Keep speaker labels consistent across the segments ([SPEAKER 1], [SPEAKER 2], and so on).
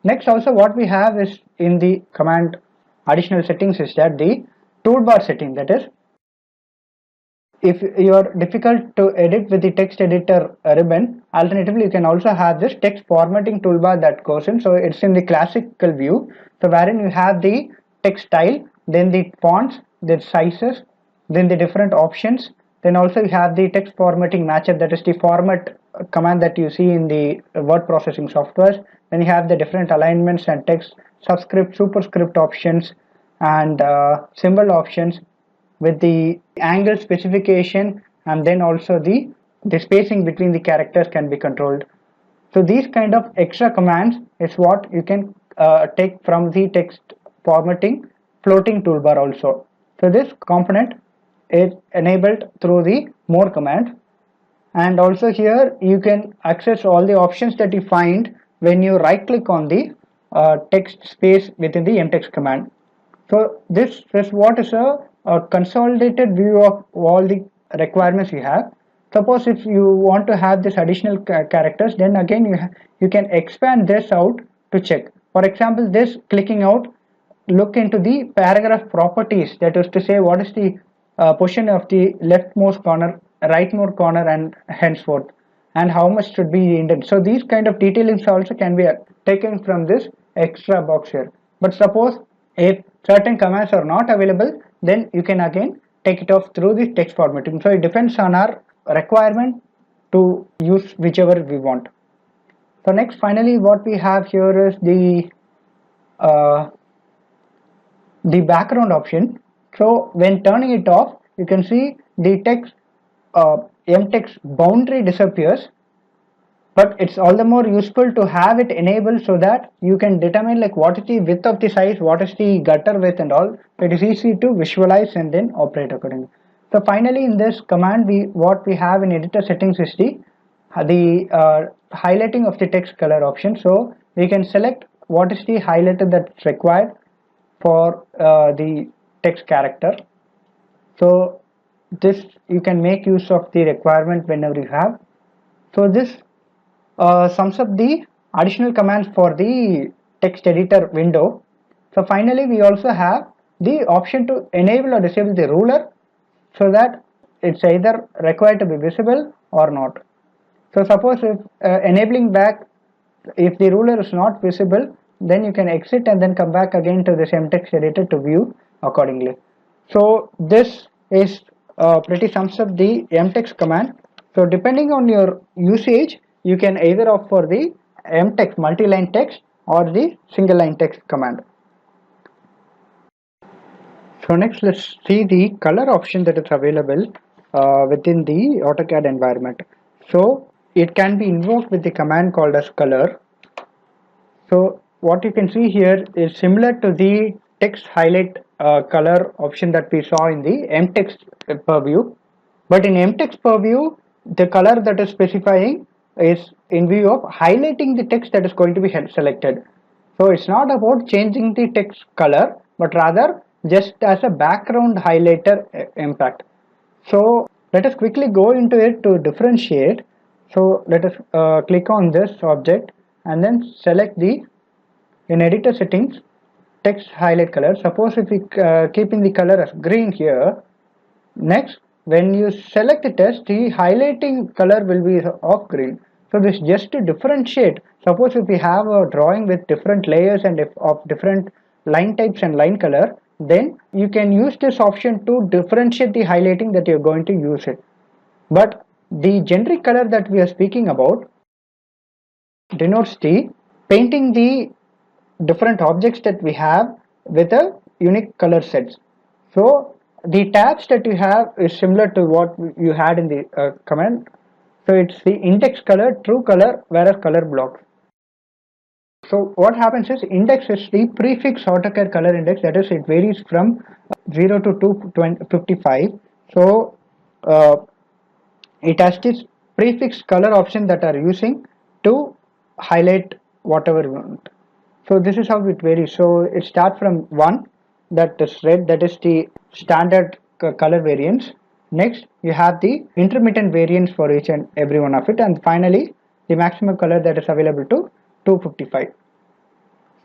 [SPEAKER 1] Next, also what we have is in the command additional settings is that the toolbar setting, that is, if you are difficult to edit with the text editor ribbon, alternatively you can also have this text formatting toolbar that goes in. So it's in the classical view, so wherein you have the text style, then the fonts, the sizes, then the different options, then also you have the text formatting matchup, that is the format command that you see in the word processing softwares. Then you have the different alignments and text subscript, superscript options, and symbol options with the angle specification, and then also the spacing between the characters can be controlled. So these kind of extra commands is what you can take from the text formatting floating toolbar also. So this component is enabled through the more command, and also here you can access all the options that you find when you right click on the text space within the mtext command. So this is what is a consolidated view of all the requirements you have. Suppose if you want to have this additional characters, then again you can expand this out to check. For example, this clicking out, look into the paragraph properties, that is to say what is the position of the leftmost corner, rightmost corner, and henceforth, and how much should be indent. So these kind of detailings also can be taken from this extra box here. But suppose if certain commands are not available, then you can again take it off through the text formatting. So it depends on our requirement to use whichever we want. So next, finally, what we have here is uh, the background option. So when turning it off, you can see the text mtext boundary disappears, but it's all the more useful to have it enabled so that you can determine like what is the width of the size, what is the gutter width and all. So it is easy to visualize and then operate accordingly. So finally in this command, what we have in editor settings is the highlighting of the text color option. So we can select what is the highlighter that's required for the text character. So this you can make use of the requirement whenever you have. So this sums up the additional commands for the text editor window. So finally we also have the option to enable or disable the ruler, so that it's either required to be visible or not. So suppose if enabling back, if the ruler is not visible, then you can exit and then come back again to this mtext editor to view accordingly. So this is pretty sums up the mtext command. So depending on your usage, you can either opt for the mtext multi-line text or the single line text command. So next, let's see the color option that is available within the AutoCAD environment. So it can be invoked with the command called as color. So what you can see here is similar to the text highlight color option that we saw in the mtext purview, but in mtext purview the color that is specifying is in view of highlighting the text that is going to be selected. So it's not about changing the text color, but rather just as a background highlighter impact. So let us quickly go into it to differentiate. So let us click on this object and then select the, in editor settings, text highlight color. Suppose if we keeping the color as green here, next when you select the text, the highlighting color will be of green. So this just to differentiate. Suppose if we have a drawing with different layers and of different line types and line color, then you can use this option to differentiate the highlighting that you're going to use it. But the generic color that we are speaking about denotes the painting the different objects that we have with a unique color sets. So the tabs that you have is similar to what you had in the command. So it's the index color, true color, whereas color blocks. So what happens is index is the prefix AutoCAD color index, that is it varies from 0 to 255. So it has this prefix color option that are using to highlight whatever you want. So this is how it varies. So it starts from 1, that is red, that is the standard color variants. Next you have the intermittent variants for each and every one of it, and finally the maximum color that is available to 255.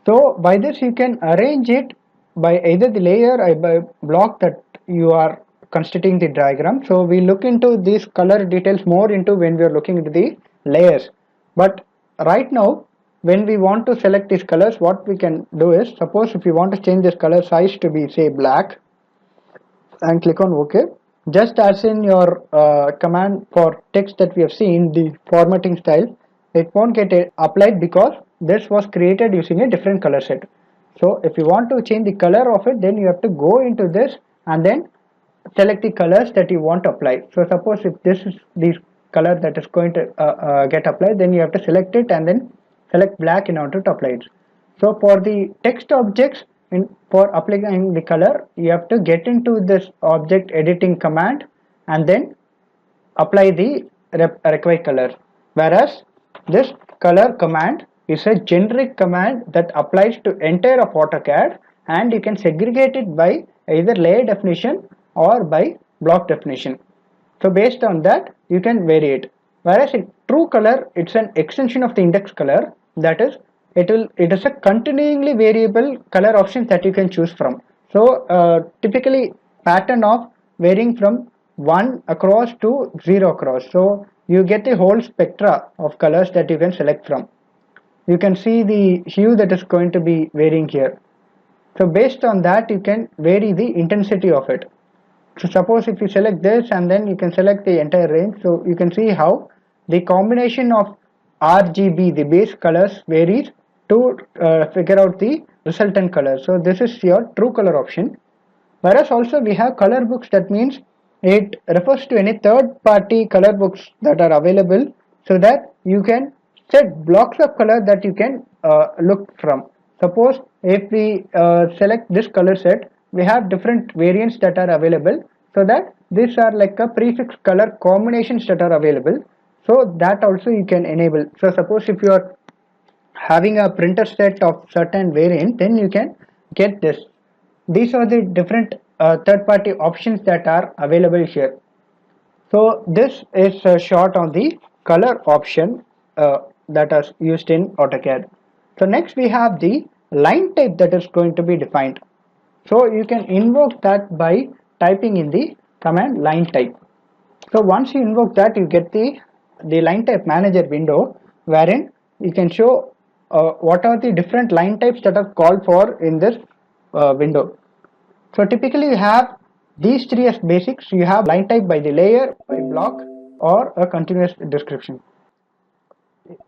[SPEAKER 1] So by this you can arrange it by either the layer or by block that you are constructing the diagram. So we look into these color details more into when we are looking into the layers. But right now when we want to select these colors, what we can do is, suppose if you want to change this color size to be say black, and click on OK. Just as in your command for text that we have seen, the formatting style, it won't get applied because this was created using a different color set. So if you want to change the color of it, then you have to go into this and then select the colors that you want to apply. So suppose if this is the color that is going to get applied, then you have to select it and then select black in order to apply it. So for the text objects, for applying the color, you have to get into this object editing command and then apply the required color. Whereas this color command is a generic command that applies to entire of AutoCAD, and you can segregate it by either layer definition or by block definition. So based on that you can vary it. Whereas in true color, it's an extension of the index color, that is it is a continually variable color options that you can choose from. So typically pattern of varying from 1 across to 0 across. So you get a whole spectra of colors that you can select from. You can see the hue that is going to be varying here. So based on that you can vary the intensity of it. So suppose if you select this and then you can select the entire range, so you can see how the combination of RGB, the base colors, varies to figure out the resultant color. So this is your true color option. Whereas also we have color books, that means it refers to any third party color books that are available, so that you can set blocks of color that you can look from. Suppose if we select this color set, we have different variants that are available, so that these are like a prefix color combinations that are available. So that also you can enable. So suppose if you are having a printer set of certain variant, then you can get this. These are the different third-party options that are available here. So this is a short on the color option that is used in AutoCAD. So next we have the line type that is going to be defined. So you can invoke that by typing in the command line type. So once you invoke that, you get the line type manager window, wherein you can show what are the different line types that are called for in this window. So typically you have these three as basics. You have line type by the layer, by block, or a continuous description.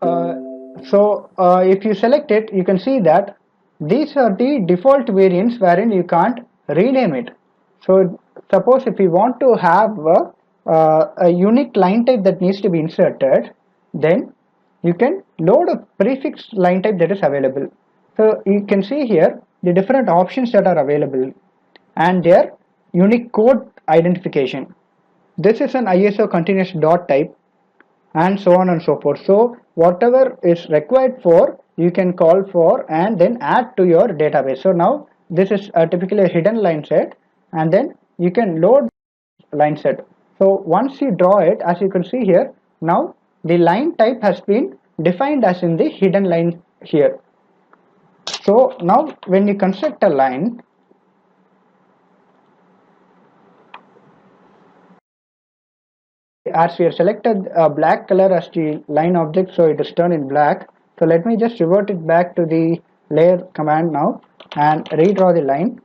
[SPEAKER 1] If you select it, you can see that these are the default variants wherein you can't rename it. So suppose if you want to have a unique line type that needs to be inserted, then you can load a prefix line type that is available. So you can see here the different options that are available and their unique code identification. This is an ISO continuous dot type, and so on and so forth. So whatever is required for, you can call for and then add to your database. So now this is typically a hidden line set, and then you can load line set. So once you draw it, as you can see here, now the line type has been defined as in the hidden line here. So now when you construct a line, as we have selected a black color as the line object, so it is turned in black. So let me just revert it back to the layer command now and redraw the line.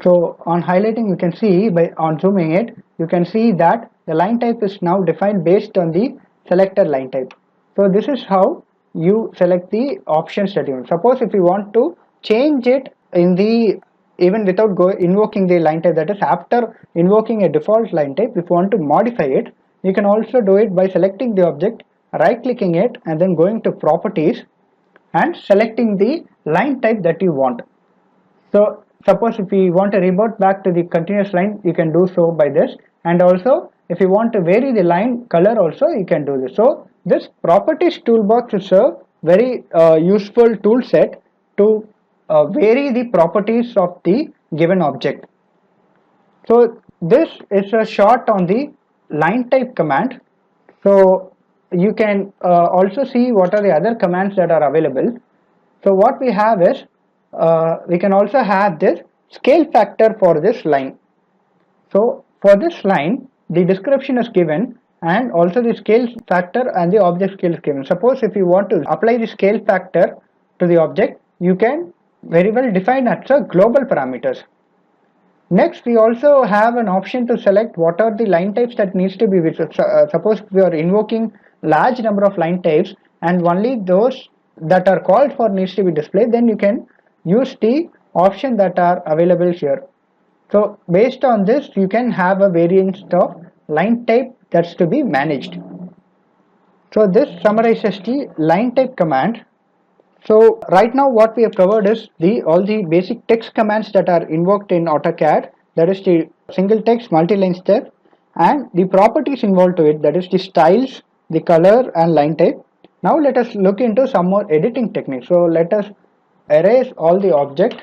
[SPEAKER 1] So on highlighting, you can see on zooming it, you can see that the line type is now defined based on the selected line type. So this is how you select the options that you want. Suppose if you want to change it in the even without invoking the line type, that is after invoking a default line type, if you want to modify it, you can also do it by selecting the object, right clicking it, and then going to properties and selecting the line type that you want. So suppose if you want to revert back to the continuous line, you can do so by this, and also if you want to vary the line color also, you can do this. So this properties toolbox is a very useful tool set to vary the properties of the given object. So this is a short on the line type command. So you can also see what are the other commands that are available. So what we have is, we can also have this scale factor for this line. So for this line, the description is given and also the scale factor and the object scale is given. Suppose if you want to apply the scale factor to the object, you can very well define as a global parameters. Next, we also have an option to select what are the line types that needs to be visible. Suppose we are invoking large number of line types and only those that are called for needs to be displayed, then you can use the option that are available here. So based on this, you can have a variance of line type that's to be managed. So this summarizes the line type command. So right now what we have covered is all the basic text commands that are invoked in AutoCAD, that is the single text, multi-line step, and the properties involved to it, that is the styles, the color and line type. Now let us look into some more editing techniques. So let us erase all the object.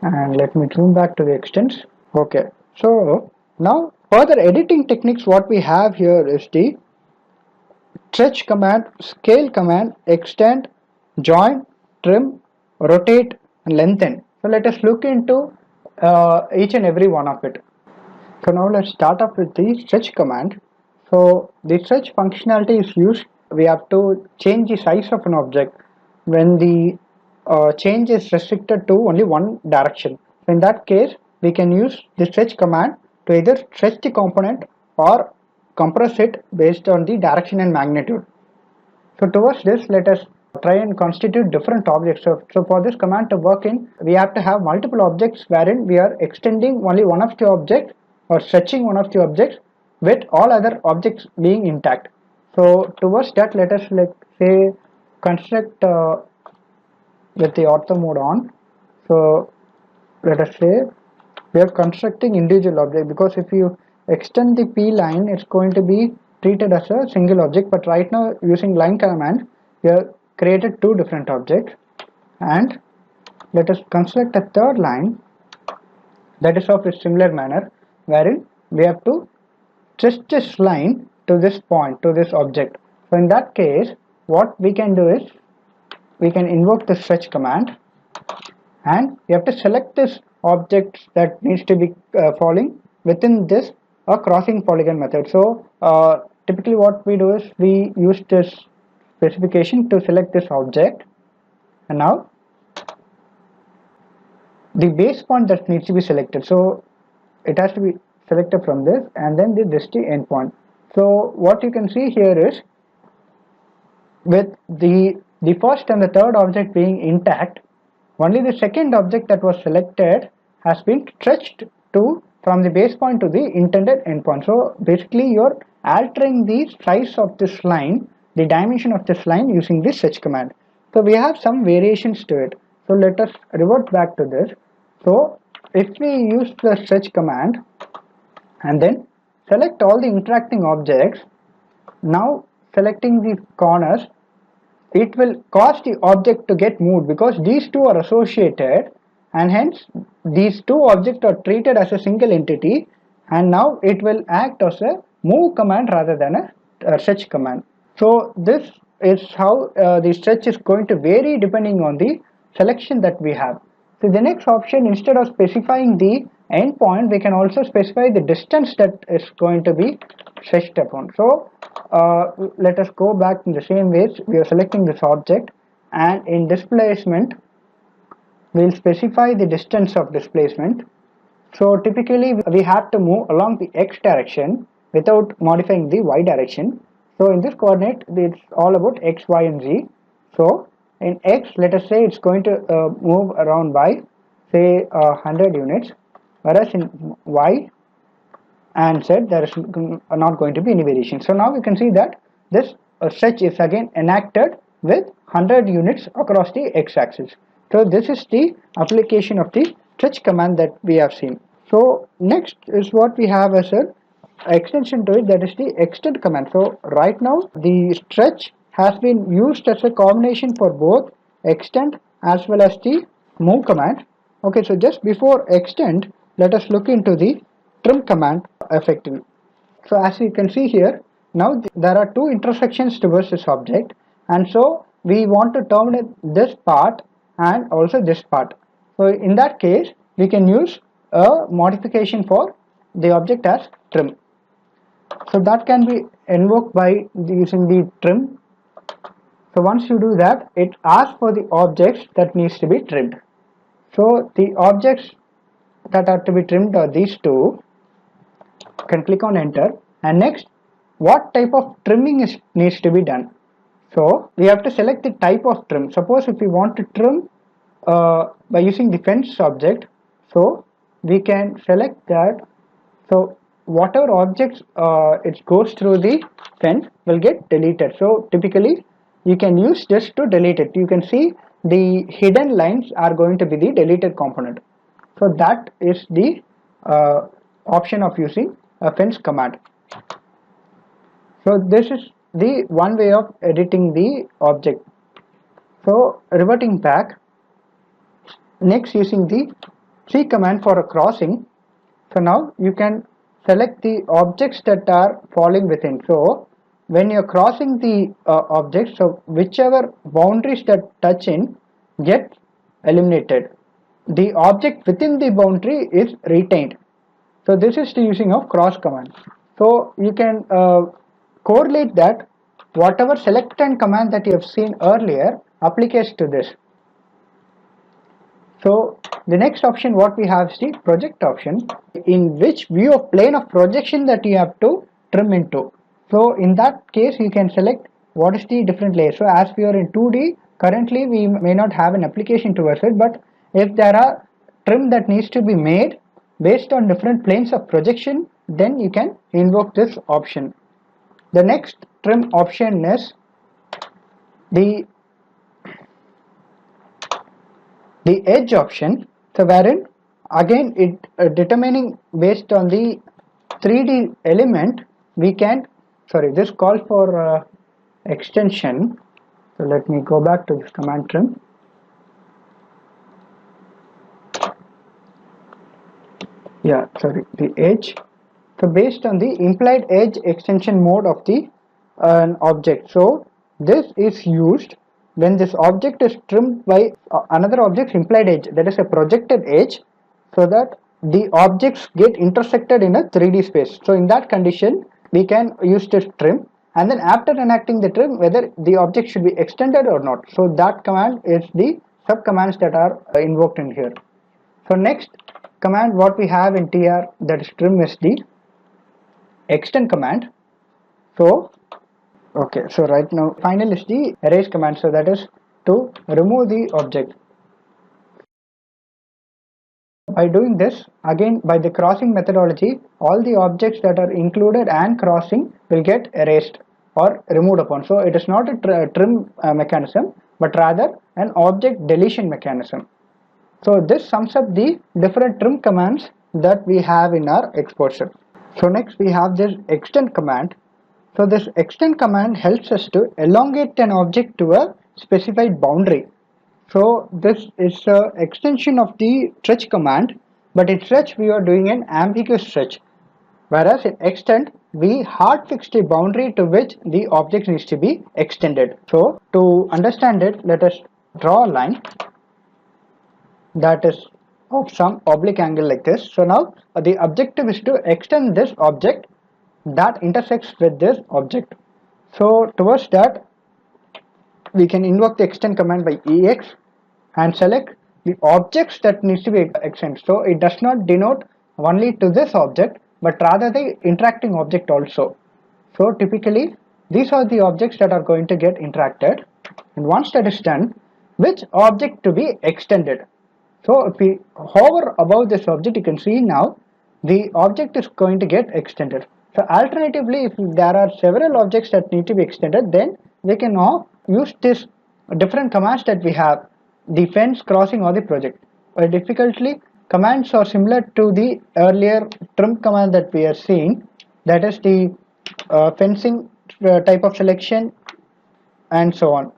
[SPEAKER 1] And let me zoom back to the extents. Okay, so now further editing techniques, what we have here is the stretch command, scale command, extend, join, trim, rotate and lengthen. So let us look into each and every one of it. So now let's start off with the stretch command. So the stretch functionality is used. We have to change the size of an object when the change is restricted to only one direction. So in that case, we can use the stretch command to either stretch the component or compress it based on the direction and magnitude. So towards this, let us try and constitute different objects. So for this command to work in, we have to have multiple objects wherein we are extending only one of the objects or stretching one of the objects with all other objects being intact. So towards that, let us say construct with the ortho mode on. So let us say we are constructing individual object, because if you extend the P line, it's going to be treated as a single object, but right now using line command we have created two different objects. And let us construct a third line that is of a similar manner, wherein we have to stretch this line to this point, to this object. So in that case, what we can do is we can invoke the stretch command and we have to select this object that needs to be falling within this crossing polygon method. So typically what we do is we use this specification to select this object, and now the base point that needs to be selected, so it has to be selected from this, and then this is the end point. So what you can see here is, with the first and the third object being intact, only the second object that was selected has been stretched to from the base point to the intended endpoint. So basically you're altering the size of this line, the dimension of this line, using this stretch command. So we have some variations to it. So let us revert back to this. So if we use the stretch command and then select all the interacting objects, now selecting the corners, it will cause the object to get moved because these two are associated, and hence these two objects are treated as a single entity, and now it will act as a move command rather than a stretch command. So this is how the stretch is going to vary depending on the selection that we have. So the next option, instead of specifying the endpoint, we can also specify the distance that is going to be stretched upon. So let us go back in the same way. We are selecting this object, and in displacement we will specify the distance of displacement. So typically we have to move along the x direction without modifying the y direction. So in this coordinate, it's all about x, y and z. So in x, let us say it's going to move around by say 100 units, whereas in y and z there is not going to be any variation. So now you can see that this stretch is again enacted with 100 units across the x-axis. So this is the application of the stretch command that we have seen. So next is what we have as an extension to it, that is the extend command. So right now the stretch has been used as a combination for both extend as well as the move command. Okay, so just before extend, let us look into the trim command effectively. So as you can see here, now there are two intersections towards this object, and so we want to terminate this part and also this part. So in that case, we can use a modification for the object as trim. So that can be invoked by using the trim. So once you do that, it asks for the objects that needs to be trimmed. So the objects that are to be trimmed are these two. You can click on enter, and next what type of trimming needs to be done. So we have to select the type of trim. Suppose if we want to trim by using the fence object, so we can select that. So whatever objects it goes through the fence will get deleted. So typically you can use this to delete it. You can see the hidden lines are going to be the deleted component. So that is the option of using a fence command. So this is the one way of editing the object. So reverting back, next using the C command for a crossing. So now you can select the objects that are falling within. So when you're crossing the objects, so whichever boundaries that touch in get eliminated. The object within the boundary is retained. So this is the using of cross command. So you can correlate that whatever select and command that you have seen earlier applies to this. So the next option what we have is the project option, in which view of plane of projection that you have to trim into. So in that case you can select what is the different layer. So as we are in 2D, currently we may not have an application towards it, but if there are trim that needs to be made based on different planes of projection, then you can invoke this option. The next trim option is the edge option. So wherein again it determining based on the 3D element, we can, sorry, this calls for extension. So let me go back to this command trim. Yeah, sorry, the edge. So based on the implied edge extension mode of the object. So this is used when this object is trimmed by another object's implied edge, that is a projected edge, so that the objects get intersected in a 3D space. So in that condition we can use this trim, and then after enacting the trim, whether the object should be extended or not. So that command is the sub commands that are invoked in here. So next command what we have in TR, that is trim, is the extend command. So okay, so right now final is the erase command, so that is to remove the object. By doing this, again by the crossing methodology, all the objects that are included and crossing will get erased or removed upon. So it is not a trim mechanism, but rather an object deletion mechanism. So this sums up the different trim commands that we have in our exposure. So next we have this extend command. So this extend command helps us to elongate an object to a specified boundary. So this is an extension of the stretch command, but in stretch we are doing an ambiguous stretch, whereas in extend we hard fix the boundary to which the object needs to be extended. So to understand it, let us draw a line that is of some oblique angle like this. So now the objective is to extend this object that intersects with this object. So towards that we can invoke the extend command by ex and select the objects that needs to be extended. So it does not denote only to this object, but rather the interacting object also. So typically these are the objects that are going to get interacted, and once that is done, which object to be extended. So if we hover above this object, you can see now the object is going to get extended. So alternatively, if there are several objects that need to be extended, then we can now use this different commands that we have, the fence, crossing, or the project. Difficultly commands are similar to the earlier trim command that we are seeing, that is the fencing type of selection and so on.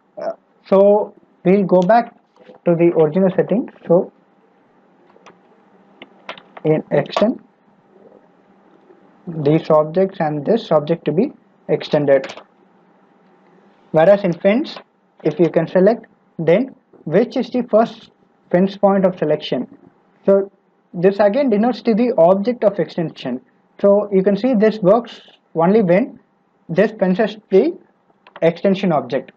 [SPEAKER 1] So we'll go back to the original setting. So in extend these objects and this object to be extended. Whereas in fence, if you can select, then which is the first fence point of selection. So this again denotes to the object of extension. So you can see this works only when this fences the extension object.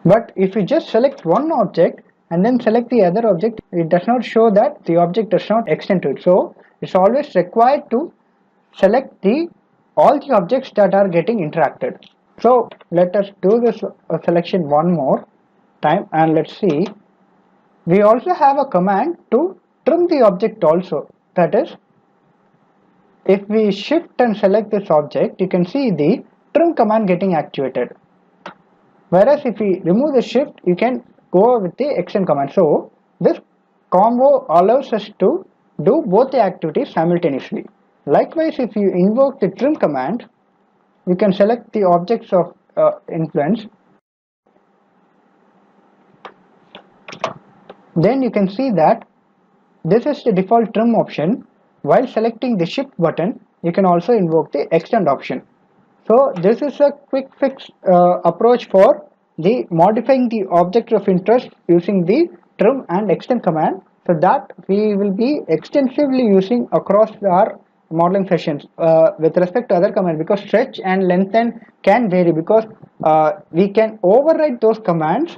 [SPEAKER 1] But if you just select one object and then select the other object, it does not show that the object does not extend to it. So it's always required to select all the objects that are getting interacted. So let us do this selection one more time and let's see. We also have a command to trim the object also. That is, if we shift and select this object, you can see the trim command getting activated. Whereas if we remove the shift, you can go with the extend command. So this combo allows us to do both the activities simultaneously. Likewise, if you invoke the trim command, you can select the objects of influence. Then you can see that this is the default trim option. While selecting the shift button, you can also invoke the extend option. So this is a quick fix approach for the modifying the object of interest using the trim and extend command. So that we will be extensively using across our modeling sessions with respect to other commands, because stretch and lengthen can vary, because we can override those commands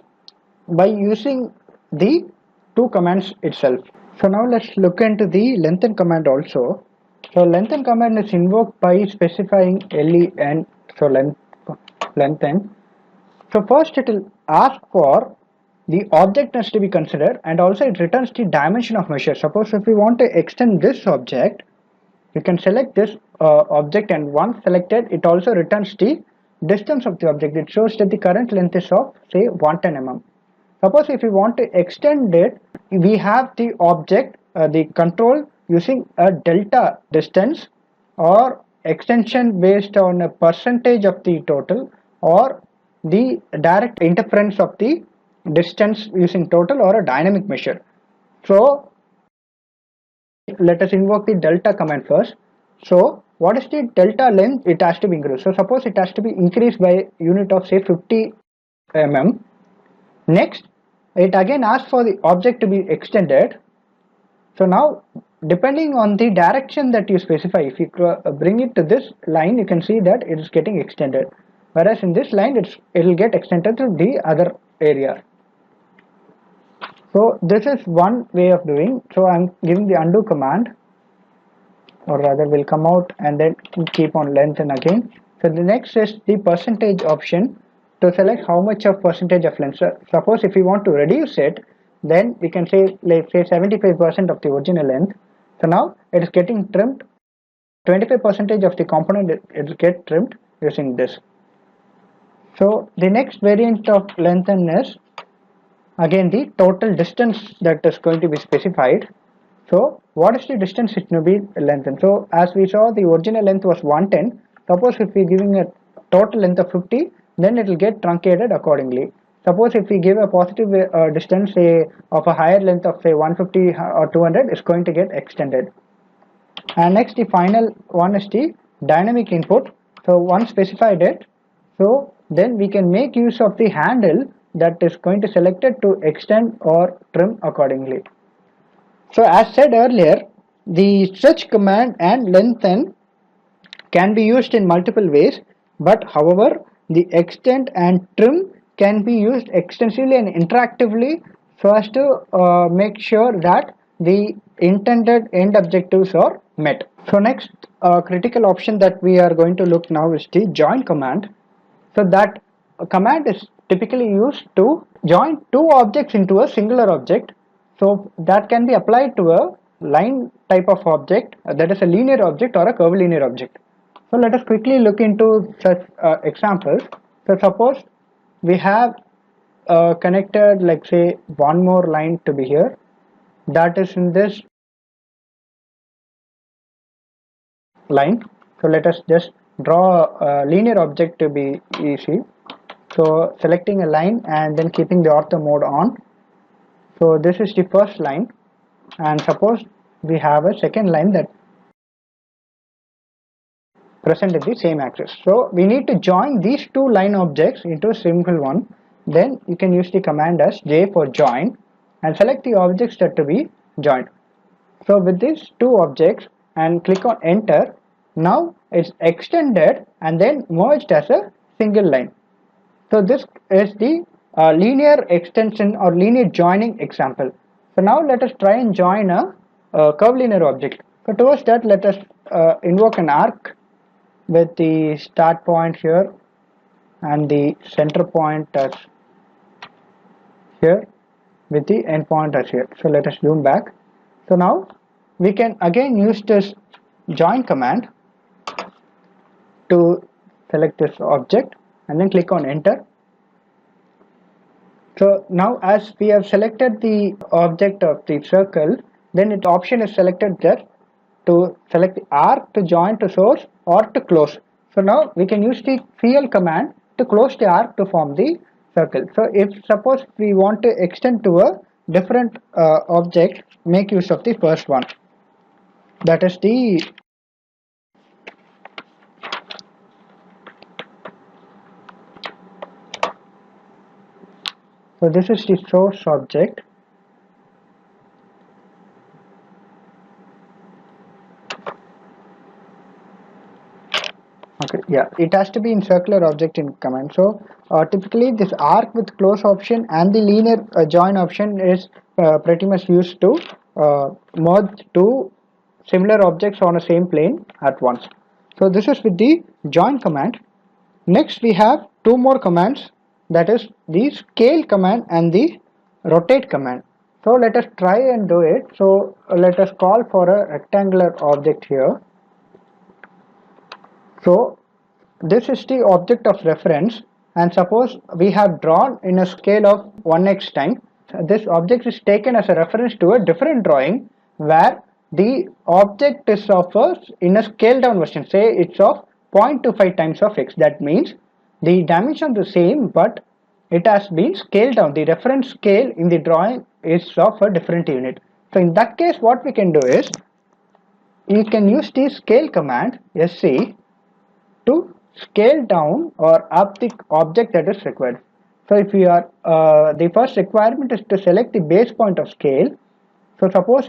[SPEAKER 1] by using the two commands itself. So now let's look into the lengthen command also. So lengthen command is invoked by specifying len, so lengthen. So first it will ask for the objectness to be considered, and also it returns the dimension of measure. Suppose if we want to extend this object, you can select this object, and once selected, it also returns the distance of the object. It shows that the current length is of say 110 mm. Suppose if we want to extend it, we have the object, the control using a delta distance or extension based on a percentage of the total, or the direct interference of the distance using total, or a dynamic measure. So let us invoke the delta command first. So what is the delta length? It has to be increased. So suppose it has to be increased by unit of say 50 mm. Next, it again asks for the object to be extended. So now, depending on the direction that you specify, if you bring it to this line, you can see that it is getting extended. Whereas in this line, it will get extended to the other area. So this is one way of doing. So I'm giving the undo command, or rather will come out and then keep on lengthen again. So the next is the percentage option to select how much of percentage of length. So suppose if we want to reduce it, then we can say, let's say 75% of the original length. So now it is getting trimmed. 25% of the component it will get trimmed using this. So the next variant of lengthen is again the total distance that is going to be specified. So what is the distance it will be lengthened? So as we saw, the original length was 110. Suppose if we are giving a total length of 50, then it will get truncated accordingly. Suppose if we give a positive distance say of a higher length of say 150 or 200, it's going to get extended. And next, the final one is the dynamic input. So once specified it, so then we can make use of the handle that is going to select it to extend or trim accordingly. So as said earlier, the stretch command and lengthen can be used in multiple ways, but however the extend and trim can be used extensively and interactively so as to make sure that the intended end objectives are met. So next critical option that we are going to look now is the join command. So that command is typically used to join two objects into a singular object. So that can be applied to a line type of object, that is a linear object or a curvilinear object. So let us quickly look into such examples. So suppose we have connected, like say, one more line to be here, that is in this line. So let us just draw a linear object to be easy. So selecting a line and then keeping the ortho mode on. So this is the first line, and suppose we have a second line that present in the same axis. So we need to join these two line objects into a simple one. Then you can use the command as J for join and select the objects that to be joined. So with these two objects and click on enter, now it's extended and then merged as a single line. So this is the linear extension or linear joining example. So now let us try and join a curvilinear object. So towards that, let us invoke an arc with the start point here and the center point as here with the end point as here. So let us zoom back. So now we can again use this join command to select this object and then click on enter. So now as we have selected the object of the circle, then the option is selected there to select the arc to join to source or to close. So now we can use the CL command to close the arc to form the circle. So if suppose we want to extend to a different object, make use of the first one. That is the so this is the source object. Okay, yeah, it has to be in circular object in command. So typically this arc with close option and the linear join option is pretty much used to merge two similar objects on a same plane at once. So this is with the join command. Next we have two more commands, that is the scale command and the rotate command. So let us try and do it. So let us call for a rectangular object here. So this is the object of reference, and suppose we have drawn in a scale of 1x time. This object is taken as a reference to a different drawing where the object is of in a scale down version, say it's of 0.25 times of x. That means the dimension is the same, but it has been scaled down. The reference scale in the drawing is of a different unit. So in that case, what we can do is you can use the scale command SC to scale down or up the object that is required. So if you are the first requirement is to select the base point of scale. So suppose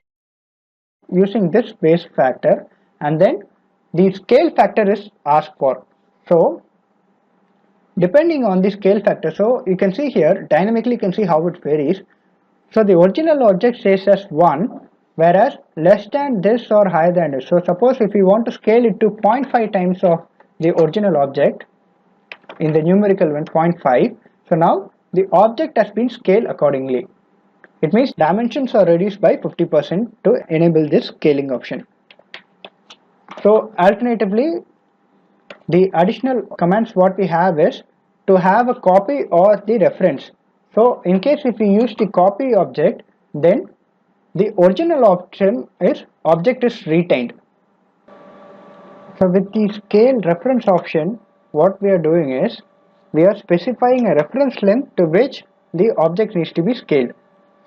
[SPEAKER 1] using this base factor, and then the scale factor is asked for. So depending on the scale factor, so you can see here dynamically you can see how it varies. So the original object says as 1, whereas less than this or higher than this. So suppose if you want to scale it to 0.5 times of the original object in the numerical one 0.5, so now the object has been scaled accordingly. It means dimensions are reduced by 50% to enable this scaling option. So alternatively, the additional commands what we have is to have a copy or the reference. So in case if we use the copy object, then the original option is object is retained. So with the scale reference option, what we are doing is we are specifying a reference length to which the object needs to be scaled.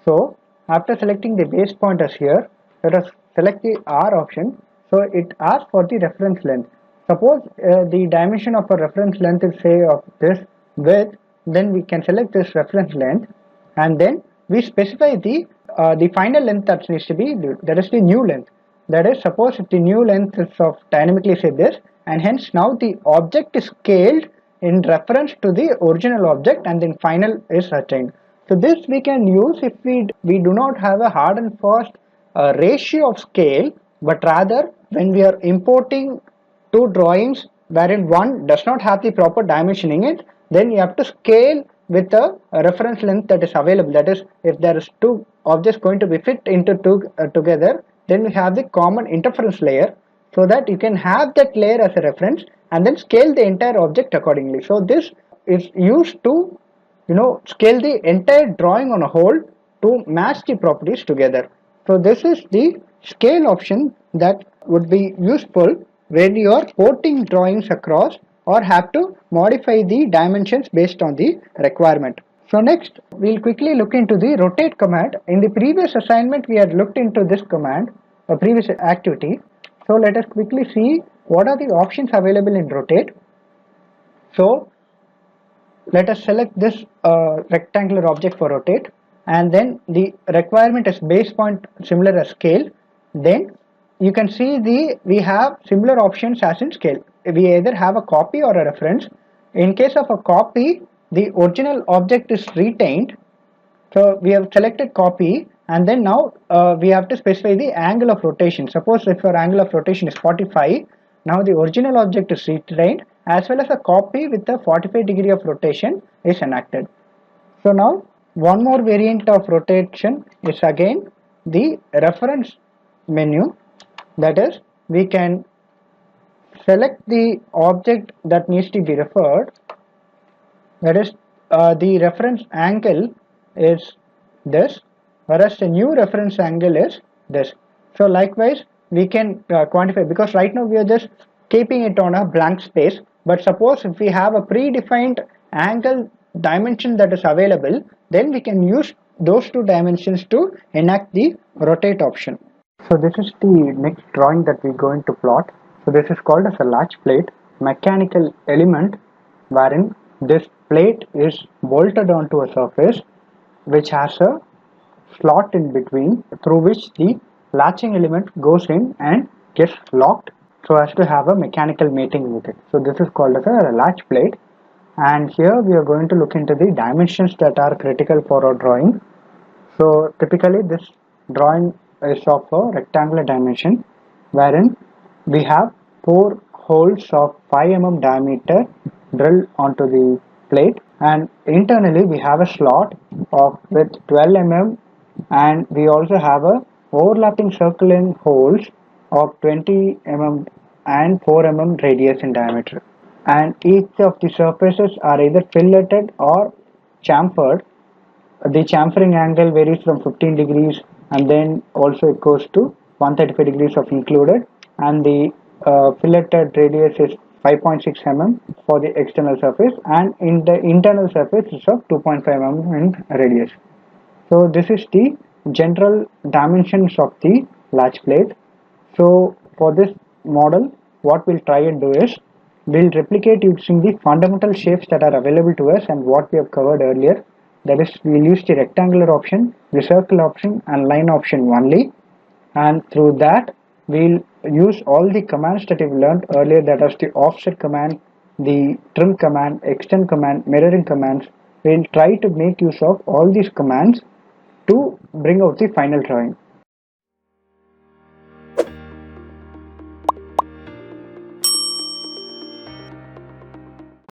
[SPEAKER 1] So after selecting the base point as here, let us select the R option. So it asks for the reference length. Suppose the dimension of a reference length is say of this width, then we can select this reference length, and then we specify the final length that needs to be, that is the new length. That is, suppose if the new length is of dynamically say this, and hence now the object is scaled in reference to the original object, and then final is attained. So this we can use if we do not have a hard and fast ratio of scale, but rather when we are importing two drawings wherein one does not have the proper dimensioning it, then you have to scale with a reference length that is available. That is, if there is two objects going to be fit into two together, then we have the common interference layer, so that you can have that layer as a reference and then scale the entire object accordingly. So this is used to scale the entire drawing on a whole to match the properties together. So this is the scale option that would be useful when you are porting drawings across or have to modify the dimensions based on the requirement. So next we'll quickly look into the rotate command. In the previous assignment we had looked into this command, a previous activity. So let us quickly see what are the options available in rotate. So let us select this rectangular object for rotate, and then the requirement is base point similar as scale. Then you can see we have similar options as in scale. We either have a copy or a reference. In case of a copy, the original object is retained. So we have selected copy, and then now we have to specify the angle of rotation. Suppose if our angle of rotation is 45, now the original object is retained as well as a copy with a 45 degree of rotation is enacted. So now one more variant of rotation is again the reference menu. That is, we can select the object that needs to be referred. That is, the reference angle is this, whereas the new reference angle is this. So likewise we can quantify, because right now we are just keeping it on a blank space, but suppose if we have a predefined angle dimension that is available, then we can use those two dimensions to enact the rotate option. So this is the next drawing that we're going to plot. So this is called as a latch plate, mechanical element, wherein this plate is bolted onto a surface which has a slot in between through which the latching element goes in and gets locked so as to have a mechanical mating with it. So this is called as a latch plate, and here we are going to look into the dimensions that are critical for our drawing. So typically this drawing is of a rectangular dimension, wherein we have 4 holes of 5 mm diameter drilled onto the plate, and internally we have a slot of with 12 mm, and we also have a overlapping circling holes of 20 mm and 4 mm radius in diameter, and each of the surfaces are either filleted or chamfered. The chamfering angle varies from 15 degrees, and then also it goes to 135 degrees of included, and the filleted radius is 5.6 mm for the external surface, and in the internal surface is of 2.5 mm in radius. So this is the general dimensions of the latch plate. So for this model, what we'll try and do is we'll replicate using the fundamental shapes that are available to us and what we have covered earlier. That is, we'll use the rectangular option, the circle option and line option only, and through that we'll use all the commands that we've learned earlier, that is the offset command, the trim command, extend command, mirroring commands. We'll try to make use of all these commands to bring out the final drawing.